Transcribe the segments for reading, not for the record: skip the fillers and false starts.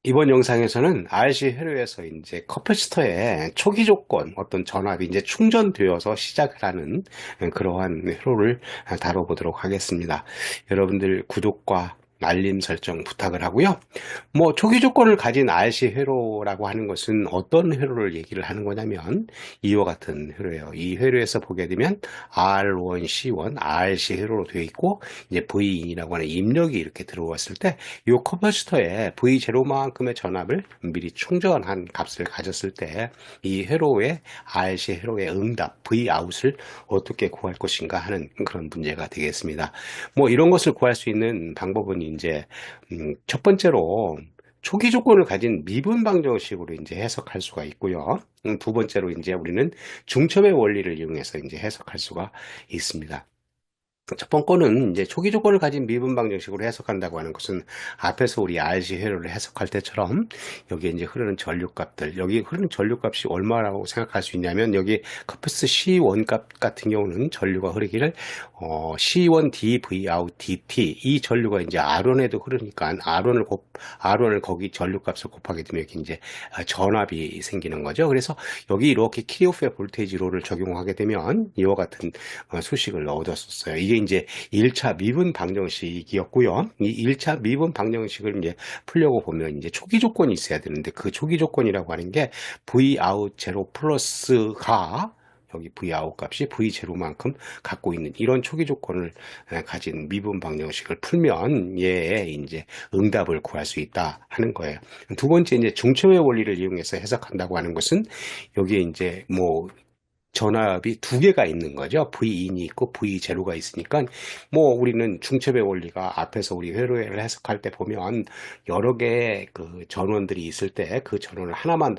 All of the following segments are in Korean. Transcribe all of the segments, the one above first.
이번 영상에서는 RC 회로에서 이제 커패시터의 초기 조건, 어떤 전압이 이제 충전되어서 시작을 하는 그러한 회로를 다뤄보도록 하겠습니다. 여러분들 구독과 알림 설정 부탁을 하고요. 뭐 초기 조건을 가진 RC 회로라고 하는 것은 어떤 회로를 얘기를 하는 거냐면 이와 같은 회로예요. 이 회로에서 보게 되면 R1, C1, RC 회로로 되어 있고 이제 V인이라고 하는 입력이 이렇게 들어왔을 때 이 커퍼시터에 V0만큼의 전압을 미리 충전한 값을 가졌을 때 이 회로의 RC 회로의 응답 Vout을 어떻게 구할 것인가 하는 그런 문제가 되겠습니다. 뭐 이런 것을 구할 수 있는 방법은 이제 첫 번째로 초기 조건을 가진 미분 방정식으로 이제 해석할 수가 있고요. 두 번째로 이제 우리는 중첩의 원리를 이용해서 이제 해석할 수가 있습니다. 첫 번째는 이제 초기 조건을 가진 미분 방정식으로 해석한다고 하는 것은 앞에서 우리 RC 회로를 해석할 때처럼 여기에 이제 흐르는 전류값들, 여기 흐르는 전류값이 얼마라고 생각할 수 있냐면 여기 커패스 C1 값 같은 경우는 전류가 흐르기를 C1 dV out dt 이 전류가 이제 R1에도 흐르니까 R1을 거기 전류값을 곱하게 되면 이렇게 이제 전압이 생기는 거죠. 그래서 여기 이렇게 키르호프의 볼테이지 롤을 적용하게 되면 이와 같은 수식을 얻었었어요. 이게 이제 1차 미분 방정식이었고요. 이 1차 미분 방정식을 이제 풀려고 보면 이제 초기 조건이 있어야 되는데 그 초기 조건이라고 하는 게 V out 제로 플러스가 여기 V out 값이 V 제로만큼 갖고 있는 이런 초기 조건을 가진 미분 방정식을 풀면 얘의 이제 응답을 구할 수 있다 하는 거예요. 두 번째 이제 중첩의 원리를 이용해서 해석한다고 하는 것은 여기에 이제 뭐 전압이 두 개가 있는 거죠. V인이 있고 V0가 있으니까 뭐 우리는 중첩의 원리가 앞에서 우리 회로를 해석할 때 보면 여러 개의 그 전원들이 있을 때 그 전원을 하나만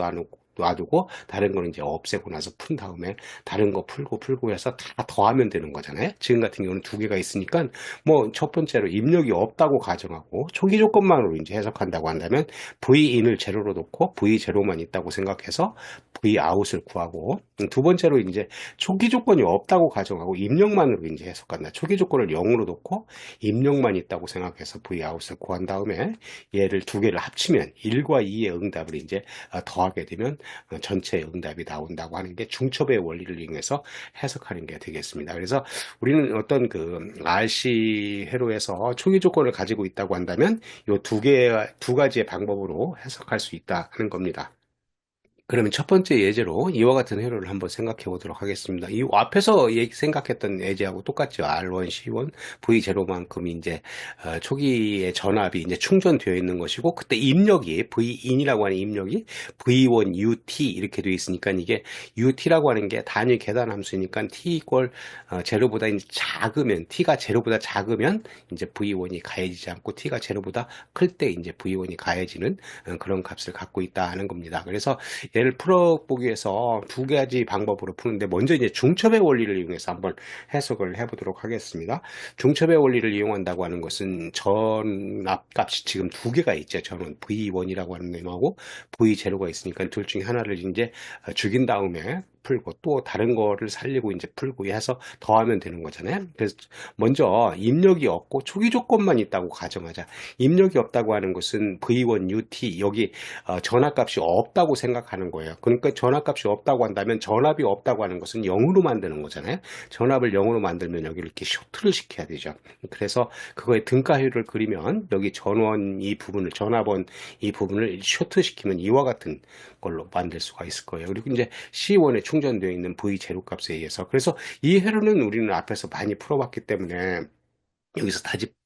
놔두고 다른 거는 이제 없애고 나서 푼 다음에 다른 거 풀고 해서 다 더하면 되는 거잖아요. 지금 같은 경우는 두 개가 있으니까 뭐 첫 번째로 입력이 없다고 가정하고 초기 조건만으로 이제 해석한다고 한다면 V인을 제로로 놓고 V0만 있다고 생각해서 Vout을 구하고 두 번째로 이제 초기 조건이 없다고 가정하고 입력만으로 이제 해석한다. 초기 조건을 0으로 놓고 입력만 있다고 생각해서 Vout을 구한 다음에 얘를 두 개를 합치면 1과 2의 응답을 이제 더하게 되면 전체 응답이 나온다고 하는 게 중첩의 원리를 이용해서 해석하는 게 되겠습니다. 그래서 우리는 어떤 그 RC 회로에서 초기 조건을 가지고 있다고 한다면 이 두 가지의 방법으로 해석할 수 있다 하는 겁니다. 그러면 첫 번째 예제로 이와 같은 회로를 한번 생각해 보도록 하겠습니다. 이 앞에서 생각했던 예제하고 똑같죠. R1, C1, V0만큼 이제 초기의 전압이 이제 충전되어 있는 것이고 그때 입력이 V인이라고 하는 입력이 V1 UT 이렇게 되어 있으니까 이게 UT라고 하는 게 단위 계산 함수니까 T 이퀄 제로보다 이제 작으면 T가 제로보다 작으면 이제 V1이 가해지지 않고 T가 제로보다 클 때 이제 V1이 가해지는 그런 값을 갖고 있다 하는 겁니다. 그래서 얘를 풀어보기 위해서 두 가지 방법으로 푸는데 먼저 이제 중첩의 원리를 이용해서 한번 해석을 해보도록 하겠습니다. 중첩의 원리를 이용한다고 하는 것은 전압값이 지금 두 개가 있죠. 저는 V1이라고 하는 놈하고 V0가 있으니까 둘 중에 하나를 이제 죽인 다음에 풀고 또 다른 거를 살리고 이제 풀고 해서 더하면 되는 거잖아요. 그래서 먼저 입력이 없고 초기 조건만 있다고 가정하자. 입력이 없다고 하는 것은 V1UT 여기 전압값이 없다고 생각하는 거예요. 그러니까 전압값이 없다고 한다면 전압이 없다고 하는 것은 0으로 만드는 거잖아요. 전압을 0으로 만들면 여기 이렇게 쇼트를 시켜야 되죠. 그래서 그거의 등가율을 그리면 여기 전원 이 부분을 전압원 이 부분을 쇼트 시키면 이와 같은 걸로 만들 수가 있을 거예요. 그리고 이제 C1에 충전되어 있는 V0 값에 의해서 그래서 이 회로는 우리는 앞에서 많이 풀어봤기 때문에 여기서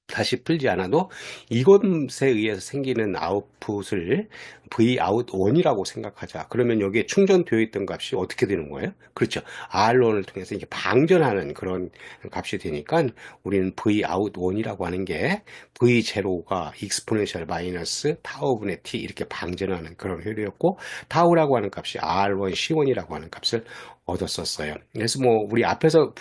다시 풀지 않아도 이것에 의해서 생기는 아웃풋을 Vout1이라고 생각하자. 그러면 여기에 충전되어 있던 값이 어떻게 되는 거예요? 그렇죠. R1을 통해서 이게 방전하는 그런 값이 되니까 우리는 Vout1이라고 하는 게 V0가 exponential 마이너스 타우분의 t 이렇게 방전하는 그런 회로였고 타우라고 하는 값이 R1, C1이라고 하는 값을 얻었었어요. 그래서 뭐 우리 앞에서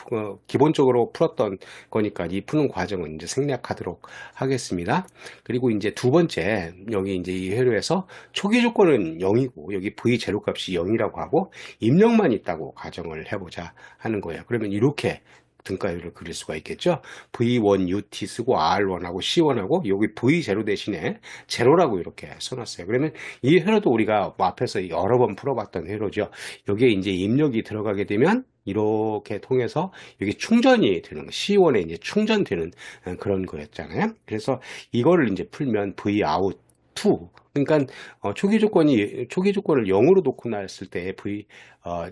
기본적으로 풀었던 거니까 이 푸는 과정은 이제 생략하도록 하겠습니다. 그리고 이제 두 번째 여기 이제 이 회로에서 초기 조건은 0이고 여기 V0 값이 0이라고 하고 입력만 있다고 가정을 해보자 하는 거예요. 그러면 이렇게 등가율을 그릴 수가 있겠죠. V1UT 쓰고 R1하고 C1하고 여기 V0 대신에 제로라고 이렇게 써놨어요. 그러면 이 회로도 우리가 뭐 앞에서 여러 번 풀어봤던 회로죠. 여기에 이제 입력이 들어가게 되면 이렇게 통해서 여기 충전이 되는 거, C1에 이제 충전되는 그런 거였잖아요. 그래서 이거를 이제 풀면 V out 2. 그러니까 초기 조건을 0으로 놓고 놨을 때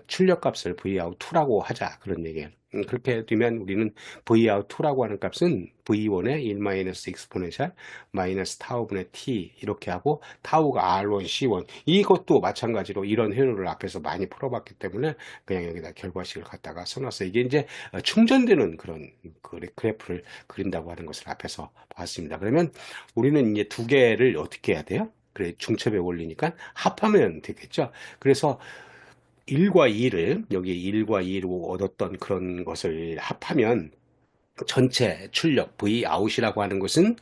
출력 값을 V out 2라고 하자 그런 얘기예요. 그렇게 되면 우리는 V out 2라고 하는 값은 V1의 1 마이너스 익스포넨셜 마이너스 타우분의 T 이렇게 하고 타우가 R1, C1 이것도 마찬가지로 이런 회로를 앞에서 많이 풀어봤기 때문에 그냥 여기다 결과식을 갖다가 써놨어요. 이게 이제 충전되는 그런 그래프를 그린다고 하는 것을 앞에서 봤습니다. 그러면 우리는 이제 두 개를 어떻게 해야 돼요? 그래, 중첩의 원리니까 합하면 되겠죠. 그래서 1과 2를 여기 1과 2로 얻었던 그런 것을 합하면 전체 출력 Vout이라고 하는 것은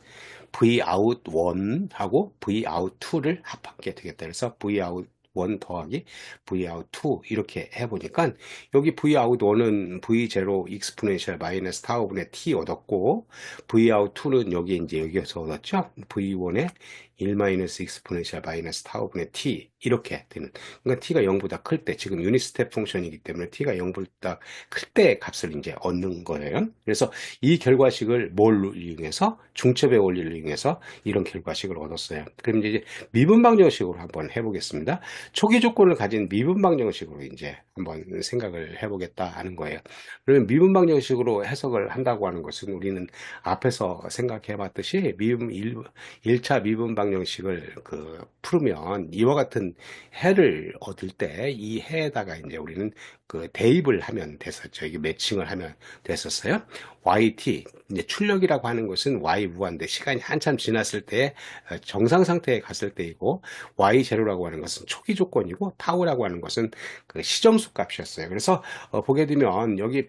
Vout1하고 Vout2를 합하게 되겠다. 그래서 Vout1 더하기 Vout2 이렇게 해보니까 여기 Vout1은 V0 익스포넨셜 마이너스 타우분의 T 얻었고 Vout2는 여기 이제 여기서 얻었죠. V1의 1 마이너스 익스포넨셜 마이너스 타우분의 T 이렇게 되는 그러니까 T가 0보다 클 때 지금 유닛 스텝 펑션이기 때문에 T가 0보다 클 때 값을 이제 얻는 거예요. 그래서 이 결과식을 뭘 이용해서 중첩의 원리를 이용해서 이런 결과식을 얻었어요. 그럼 이제 미분 방정식으로 한번 해보겠습니다. 초기 조건을 가진 미분 방정식으로 이제 한번 생각을 해보겠다 하는 거예요. 그러면 미분 방정식으로 해석을 한다고 하는 것은 우리는 앞에서 생각해 봤듯이 1차 미분 방정식을 풀으면 이와 같은 해를 얻을 때 이 해에다가 이제 우리는 대입을 하면 됐었죠. 이게 매칭을 하면 됐었어요. YT, 이제 출력이라고 하는 것은 Y 무한대 시간이 한참 지났을 때 정상 상태에 갔을 때이고 Y0라고 하는 것은 초기 조건이고 타우라고 하는 것은 시정수 값이었어요. 그래서 보게 되면 여기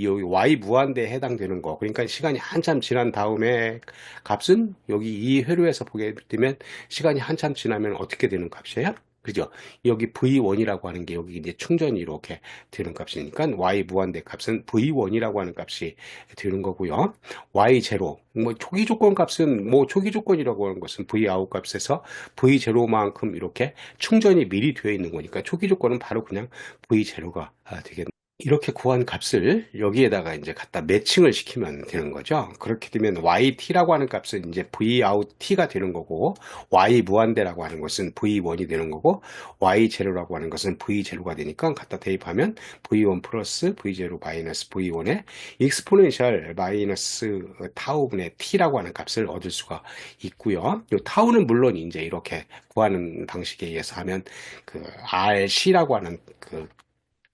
여기 Y 무한대에 해당되는 거. 그러니까 시간이 한참 지난 다음에 값은 여기 이 회로에서 보게 되면 시간이 한참 지나면 어떻게 되는 값이에요? 그죠? 여기 V1이라고 하는 게 여기 이제 충전이 이렇게 되는 값이니까 Y 무한대 값은 V1이라고 하는 값이 되는 거고요. Y0, 뭐 초기 조건 값은 뭐 초기 조건이라고 하는 것은 V 아웃 값에서 V0만큼 이렇게 충전이 미리 되어 있는 거니까 초기 조건은 바로 그냥 V0가 되겠네요. 이렇게 구한 값을 여기에다가 이제 갖다 매칭을 시키면 되는 거죠. 그렇게 되면 YT라고 하는 값은 이제 VOUT가 되는 거고, Y 무한대라고 하는 것은 V1이 되는 거고, Y0라고 하는 것은 V0가 되니까 갖다 대입하면 V1 플러스 V0 마이너스 V1의 익스포넨셜 마이너스 타우분의 T라고 하는 값을 얻을 수가 있고요. 이 타우는 물론 이제 이렇게 구하는 방식에 의해서 하면 RC라고 하는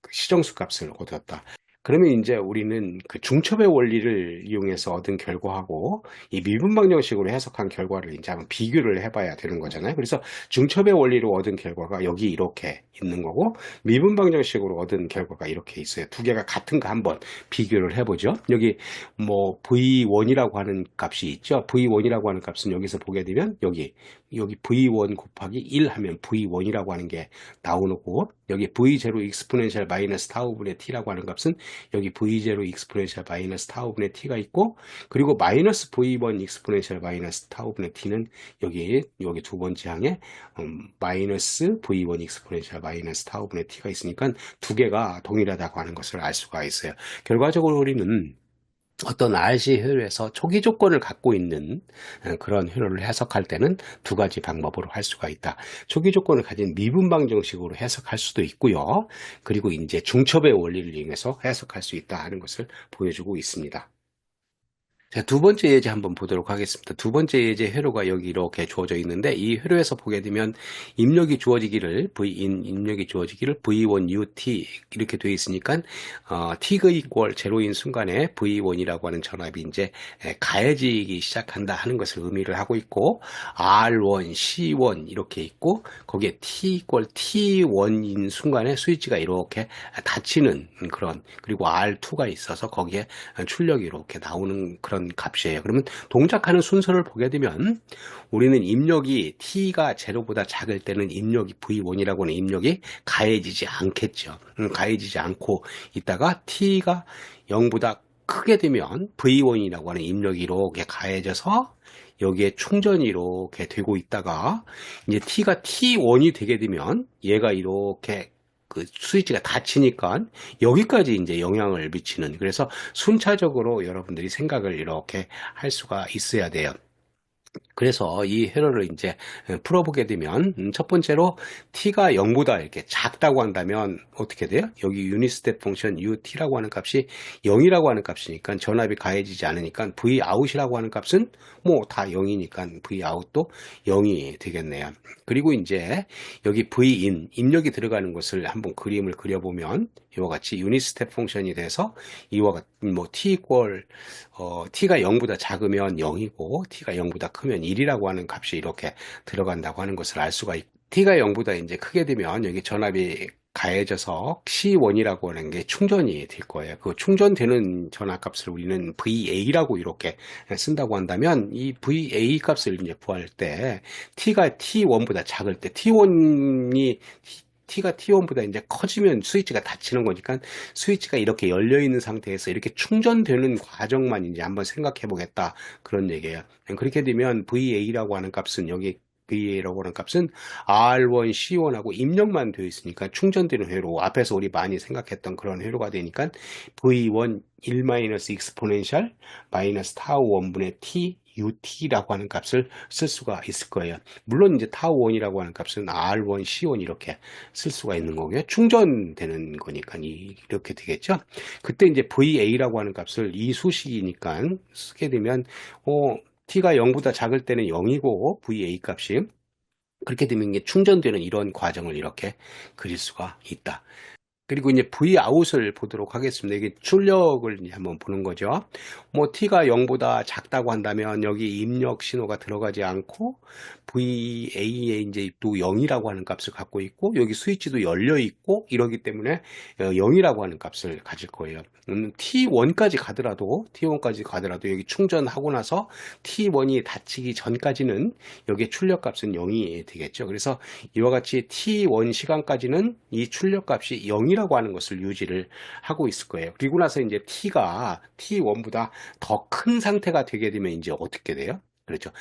시정수 값을 얻었다. 그러면 이제 우리는 중첩의 원리를 이용해서 얻은 결과하고 이 미분 방정식으로 해석한 결과를 이제 한번 비교를 해봐야 되는 거잖아요. 그래서 중첩의 원리로 얻은 결과가 여기 이렇게 있는 거고 미분 방정식으로 얻은 결과가 이렇게 있어요. 두 개가 같은 거 한번 비교를 해보죠. 여기 뭐 V1이라고 하는 값이 있죠. V1이라고 하는 값은 여기서 보게 되면 여기 V1 곱하기 1 하면 V1이라고 하는 게 나오고 여기 V0 익스포넨셜 마이너스 타우분의 T라고 하는 값은 여기 V0 익스포넨셜 마이너스 타우분의 T가 있고 그리고 마이너스 V1 익스포넨셜 마이너스 타우분의 T는 여기 두 번째 항에 마이너스 V1 익스포넨셜 마이너스 타우분의 T가 있으니까 두 개가 동일하다고 하는 것을 알 수가 있어요. 결과적으로 우리는 어떤 RC 회로에서 초기 조건을 갖고 있는 그런 회로를 해석할 때는 두 가지 방법으로 할 수가 있다. 초기 조건을 가진 미분 방정식으로 해석할 수도 있고요. 그리고 이제 중첩의 원리를 이용해서 해석할 수 있다 하는 것을 보여주고 있습니다. 자, 두 번째 예제 한번 보도록 하겠습니다. 두 번째 예제 회로가 여기 이렇게 주어져 있는데 이 회로에서 보게 되면 입력이 주어지기를 V1UT 이렇게 되어 있으니까 T가 이퀄 제로인 순간에 V1이라고 하는 전압이 이제 가해지기 시작한다 하는 것을 의미를 하고 있고 R1, C1 이렇게 있고 거기에 T 이퀄 T1인 순간에 스위치가 이렇게 닫히는 그런 그리고 R2가 있어서 거기에 출력이 이렇게 나오는 그런 값이에요. 그러면 동작하는 순서를 보게 되면 우리는 입력이 T가 제로보다 작을 때는 입력이 V1이라고 하는 입력이 가해지지 않겠죠. 가해지지 않고 있다가 T가 0보다 크게 되면 V1이라고 하는 입력이 이렇게 가해져서 여기에 충전이 이렇게 되고 있다가 이제 T가 T1이 되게 되면 얘가 이렇게 그 스위치가 닫히니까 여기까지 이제 영향을 미치는, 그래서 순차적으로 여러분들이 생각을 이렇게 할 수가 있어야 돼요. 그래서 이 회로를 이제 풀어보게 되면 첫 번째로 t가 0보다 이렇게 작다고 한다면 어떻게 돼요? 여기 유닛 스텝 펑션 ut라고 하는 값이 0이라고 하는 값이니까 전압이 가해지지 않으니까 v out이라고 하는 값은 뭐 다 0이니까 v out도 0이 되겠네요. 그리고 이제 여기 v in 입력이 들어가는 것을 한번 그림을 그려보면 이와 같이 유닛 스텝 펑션이 돼서 이와 같은 뭐 t 이퀄 t가 0보다 작으면 0이고 t가 0보다 크면 1이라고 하는 값이 이렇게 들어간다고 하는 것을 알 수가 있고, t가 0보다 이제 크게 되면 여기 전압이 가해져서 C1이라고 하는 게 충전이 될 거예요. 그 충전되는 전압값을 우리는 VA라고 이렇게 쓴다고 한다면 이 VA 값을 이제 구할 때 t가 T1보다 작을 때 T가 T1보다 이제 커지면 스위치가 닫히는 거니까 스위치가 이렇게 열려 있는 상태에서 이렇게 충전되는 과정만 이제 한번 생각해 보겠다, 그런 얘기예요. 그렇게 되면 VA라고 하는 값은 여기 VA라고 하는 값은 R1, C1하고 입력만 되어 있으니까 충전되는 회로, 앞에서 우리 많이 생각했던 그런 회로가 되니까 V1 1-익스포넨셜 마이너스 타우 1분의 T UT라고 하는 값을 쓸 수가 있을 거예요. 물론 이제 타우 1이라고 하는 값은 R1, C1 이렇게 쓸 수가 있는 거고요. 충전되는 거니까 이렇게 되겠죠. 그때 이제 VA라고 하는 값을 이 수식이니까 쓰게 되면 t가 0보다 작을 때는 0이고 VA 값이, 그렇게 되면 이게 충전되는 이런 과정을 이렇게 그릴 수가 있다. 그리고 이제 V 아웃을 보도록 하겠습니다. 이게 출력을 이제 한번 보는 거죠. 뭐 t가 0보다 작다고 한다면 여기 입력 신호가 들어가지 않고 VA에 이제 또 0이라고 하는 값을 갖고 있고 여기 스위치도 열려 있고 이러기 때문에 0이라고 하는 값을 가질 거예요. T1까지 가더라도 여기 충전하고 나서 T1이 닫히기 전까지는 여기에 출력 값은 0이 되겠죠. 그래서 이와 같이 T1 시간까지는 이 출력 값이 0이라고 하는 것을 유지를 하고 있을 거예요. 그리고 나서 이제 T가 T1보다 더 큰 상태가 되게 되면 이제 어떻게 돼요? 그렇죠.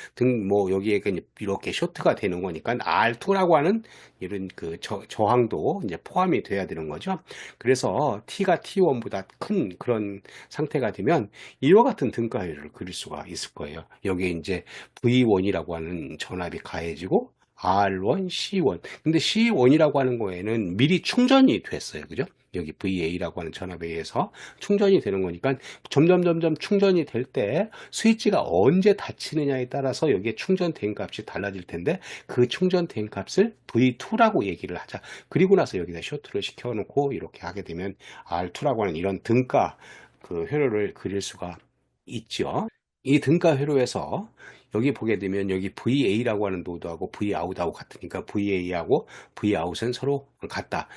뭐 여기에 이렇게 쇼트가 되는 거니까 R2라고 하는 이런 그 저항도 이제 포함이 돼야 되는 거죠. 그래서 T가 T1보다 큰 그런 상태가 되면 이와 같은 등가율을 그릴 수가 있을 거예요. 여기에 이제 V1이라고 하는 전압이 가해지고 R1, C1. 근데 C1이라고 하는 거에는 미리 충전이 됐어요. 그죠? 여기 VA라고 하는 전압에 의해서 충전이 되는 거니까 점점 충전이 될 때 스위치가 언제 닫히느냐에 따라서 여기에 충전된 값이 달라질 텐데 그 충전된 값을 V2라고 얘기를 하자. 그리고 나서 여기다 쇼트를 시켜놓고 이렇게 하게 되면 R2라고 하는 이런 등가 그 회로를 그릴 수가 있죠. 이 등가 회로에서 여기 보게 되면 여기 VA라고 하는 노드하고 Vout하고 같으니까 VA하고 Vout은 서로 같다.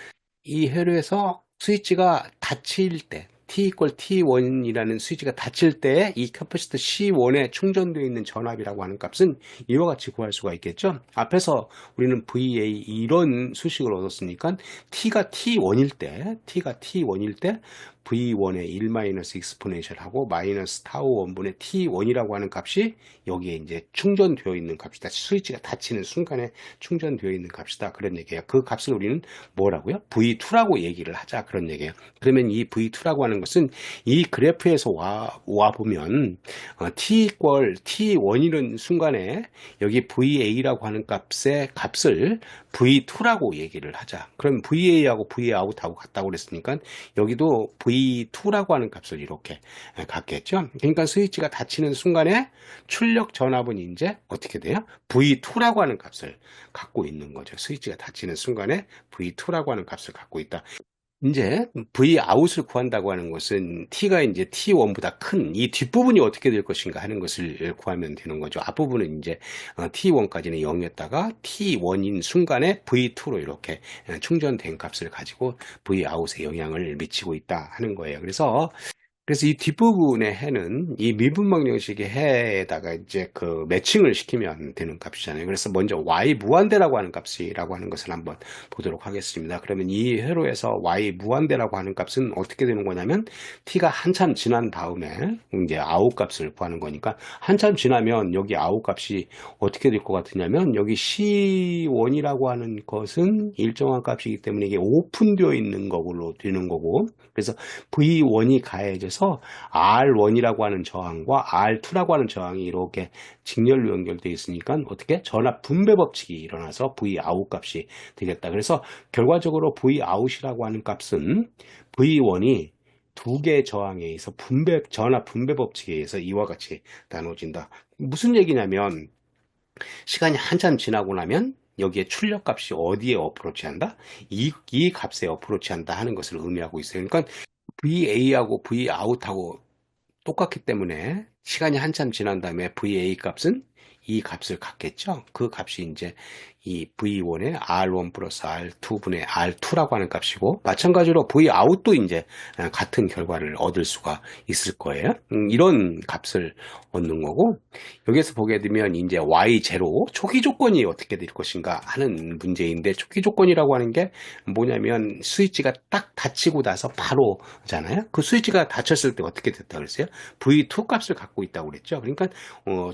이 회로에서 스위치가 닫힐 때 T 이퀄 T1이라는 스위치가 닫힐 때 이 캐퍼시터 C1에 충전되어 있는 전압이라고 하는 값은 이와 같이 구할 수가 있겠죠. 앞에서 우리는 VA 이런 수식을 얻었으니까 T가 T1일 때 V1의 1-익스포넨셜하고 마이너스 타우 1분의 T1이라고 하는 값이 여기에 이제 충전되어 있는 값이다. 스위치가 닫히는 순간에 충전되어 있는 값이다. 그런 얘기예요. 그 값을 우리는 뭐라고요? V2라고 얘기를 하자. 그런 얘기예요. 그러면 이 V2라고 하는 것은 이 그래프에서 와 보면 T 이퀄 T1이는 순간에 여기 VA라고 하는 값을 V2라고 얘기를 하자. 그럼 VA하고 VOut하고 같다고 그랬으니까 여기도 V2라고 하는 값을 이렇게 갖겠죠. 그러니까 스위치가 닫히는 순간에 출력 전압은 이제 어떻게 돼요? V2라고 하는 값을 갖고 있는 거죠. 스위치가 닫히는 순간에 V2라고 하는 값을 갖고 있다. 이제 Vout을 구한다고 하는 것은 T가 이제 T1보다 큰 이 뒷부분이 어떻게 될 것인가 하는 것을 구하면 되는 거죠. 앞부분은 이제 T1까지는 0이었다가 T1인 순간에 V2로 이렇게 충전된 값을 가지고 Vout에 영향을 미치고 있다 하는 거예요. 그래서 그래서 이 뒷부분의 해는 이 미분방 형식의 해에다가 이제 그 매칭을 시키면 되는 값이잖아요. 그래서 먼저 y 무한대라고 하는 값이라고 하는 것을 한번 보도록 하겠습니다. 그러면 이 회로에서 y 무한대라고 하는 값은 어떻게 되는 거냐면 t가 한참 지난 다음에 이제 아웃 값을 구하는 거니까 한참 지나면 여기 아웃 값이 어떻게 될 것 같으냐면 여기 C1이라고 하는 것은 일정한 값이기 때문에 이게 오픈되어 있는 거로 되는 거고 그래서 V1이 가해져서 R1이라고 하는 저항과 R2라고 하는 저항이 이렇게 직렬로 연결되어 있으니까 어떻게 전압 분배 법칙이 일어나서 Vout 값이 되겠다. 그래서 결과적으로 Vout이라고 하는 값은 V1이 두 개의 저항에 의해서 전압 분배 법칙에 의해서 이와 같이 나눠진다. 무슨 얘기냐면 시간이 한참 지나고 나면 여기에 출력 값이 어디에 어프로치 한다? 이 값에 어프로치 한다 하는 것을 의미하고 있어요. 그러니까 VA하고 Vout하고 똑같기 때문에 시간이 한참 지난 다음에 VA 값은 이 값을 갖겠죠. 그 값이 이제 이 V1의 R1 플러스 R2분의 R2라고 하는 값이고 마찬가지로 Vout도 이제 같은 결과를 얻을 수가 있을 거예요. 이런 값을 얻는 거고 여기에서 보게 되면 이제 Y0 초기 조건이 어떻게 될 것인가 하는 문제인데 초기 조건이라고 하는 게 뭐냐면 스위치가 딱 닫히고 나서 바로잖아요. 그 스위치가 닫혔을 때 어떻게 됐다 그랬어요? V2 값을 갖고 있다고 그랬죠. 그러니까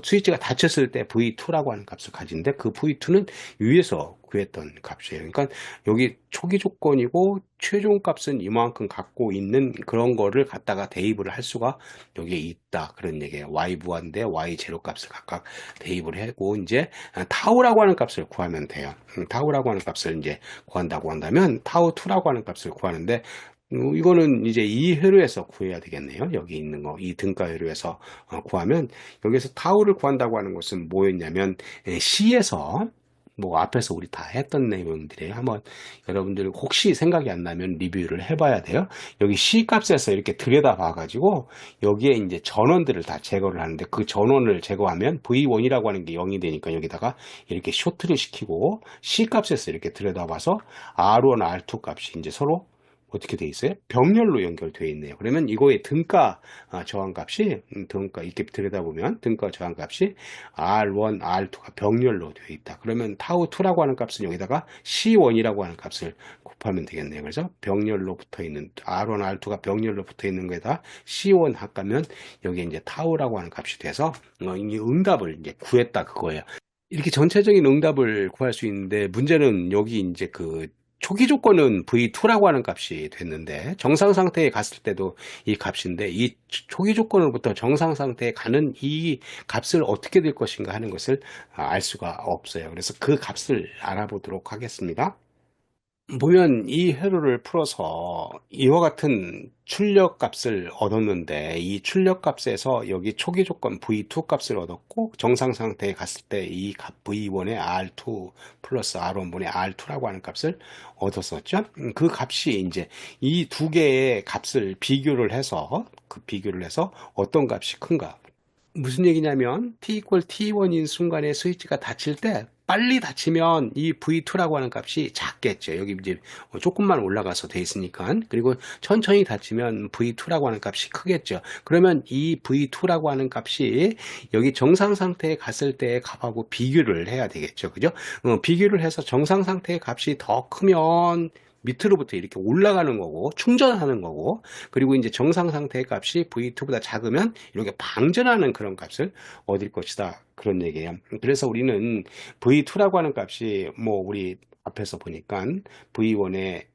스위치가 닫혔을 때 V2라고 하는 값을 가진데 그 V2는 위에서 구했던 값이에요. 그러니까 여기 초기 조건이고 최종 값은 이만큼 갖고 있는 그런 거를 갖다가 대입을 할 수가 여기에 있다. 그런 얘기예요. Y 무한대 Y 제로 값을 각각 대입을 하고 이제 타우라고 하는 값을 구하면 돼요. 타우라고 하는 값을 이제 구한다고 한다면 타우2라고 하는 값을 구하는데 이거는 이제 이 회로에서 구해야 되겠네요. 여기 있는 거, 이 등가 회로에서 구하면 여기서 타우를 구한다고 하는 것은 뭐였냐면 C에서 뭐 앞에서 우리 다 했던 내용들이에요. 한번 여러분들 혹시 생각이 안 나면 리뷰를 해봐야 돼요. 여기 C 값에서 이렇게 들여다 봐가지고 여기에 이제 전원들을 다 제거를 하는데 그 전원을 제거하면 V1이라고 하는 게 0이 되니까 여기다가 이렇게 쇼트를 시키고 C 값에서 이렇게 들여다봐서 R1, R2 값이 이제 서로 어떻게 돼 있어요? 병렬로 연결되어 있네요. 그러면 이거의 등가 저항값이 등가 이렇게 들여다보면 등가 저항값이 R1, R2가 병렬로 되어 있다. 그러면 타우2라고 하는 값은 여기다가 C1이라고 하는 값을 곱하면 되겠네요. 그래서 병렬로 붙어 있는 R1, R2가 병렬로 붙어 있는 거에다 C1 합하면 여기 이제 타우라고 하는 값이 돼서 이 응답을 이제 구했다 그거예요. 이렇게 전체적인 응답을 구할 수 있는데 문제는 여기 이제 그 초기 조건은 V2라고 하는 값이 됐는데 정상 상태에 갔을 때도 이 값인데 이 초기 조건으로부터 정상 상태에 가는 이 값을 어떻게 될 것인가 하는 것을 알 수가 없어요. 그래서 그 값을 알아보도록 하겠습니다. 보면 이 회로를 풀어서 이와 같은 출력 값을 얻었는데 이 출력 값에서 여기 초기 조건 V2 값을 얻었고 정상 상태에 갔을 때 이 값 V1의 R2 플러스 R1분의 R2라고 하는 값을 얻었었죠. 그 값이 이제 이 두 개의 값을 비교를 해서 그 비교를 해서 어떤 값이 큰가 무슨 얘기냐면 t 이퀄 t1인 순간에 스위치가 닫힐 때 빨리 닫히면 이 V2라고 하는 값이 작겠죠. 여기 이제 조금만 올라가서 돼 있으니까. 그리고 천천히 닫히면 V2라고 하는 값이 크겠죠. 그러면 이 V2라고 하는 값이 여기 정상 상태에 갔을 때의 값하고 비교를 해야 되겠죠. 그죠? 비교를 해서 정상 상태의 값이 더 크면 밑으로부터 이렇게 올라가는 거고 충전하는 거고 그리고 이제 정상 상태의 값이 V2보다 작으면 이렇게 방전하는 그런 값을 얻을 것이다 그런 얘기예요. 그래서 우리는 V2라고 하는 값이 뭐 우리 앞에서 보니까 V1의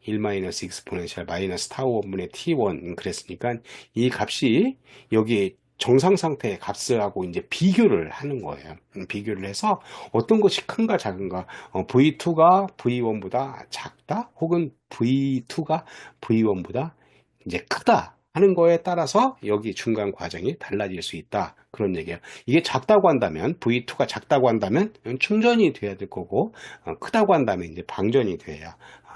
1-X 익스포넨셜 마이너스 타우 원분의 T1 그랬으니까 이 값이 여기 정상 상태의 값하고 이제 비교를 하는 거예요. 비교를 해서 어떤 것이 큰가 작은가, V2가 V1보다 작다, 혹은 V2가 V1보다 이제 크다 하는 거에 따라서 여기 중간 과정이 달라질 수 있다. 그런 얘기예요. 이게 작다고 한다면, V2가 작다고 한다면 충전이 돼야 될 거고, 크다고 한다면 이제 방전이 돼야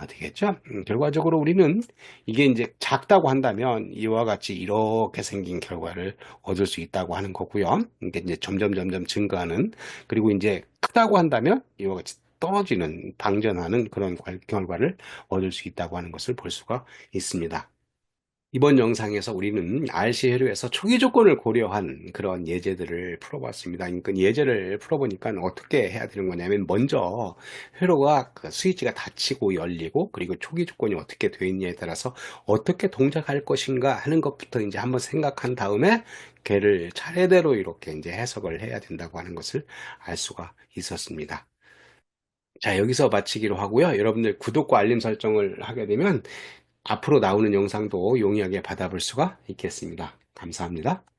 되겠죠. 결과적으로 우리는 이게 이제 작다고 한다면 이와 같이 이렇게 생긴 결과를 얻을 수 있다고 하는 거고요. 이게 이제 점점 증가하는 그리고 이제 크다고 한다면 이와 같이 떨어지는 방전하는 그런 결과를 얻을 수 있다고 하는 것을 볼 수가 있습니다. 이번 영상에서 우리는 RC 회로에서 초기 조건을 고려한 그런 예제들을 풀어봤습니다. 그러니까 예제를 풀어보니까 어떻게 해야 되는 거냐면 먼저 회로가 그 스위치가 닫히고 열리고 그리고 초기 조건이 어떻게 되어 있냐에 따라서 어떻게 동작할 것인가 하는 것부터 이제 한번 생각한 다음에 걔를 차례대로 이렇게 이제 해석을 해야 된다고 하는 것을 알 수가 있었습니다. 자, 여기서 마치기로 하고요. 여러분들 구독과 알림 설정을 하게 되면 앞으로 나오는 영상도 용이하게 받아볼 수가 있겠습니다. 감사합니다.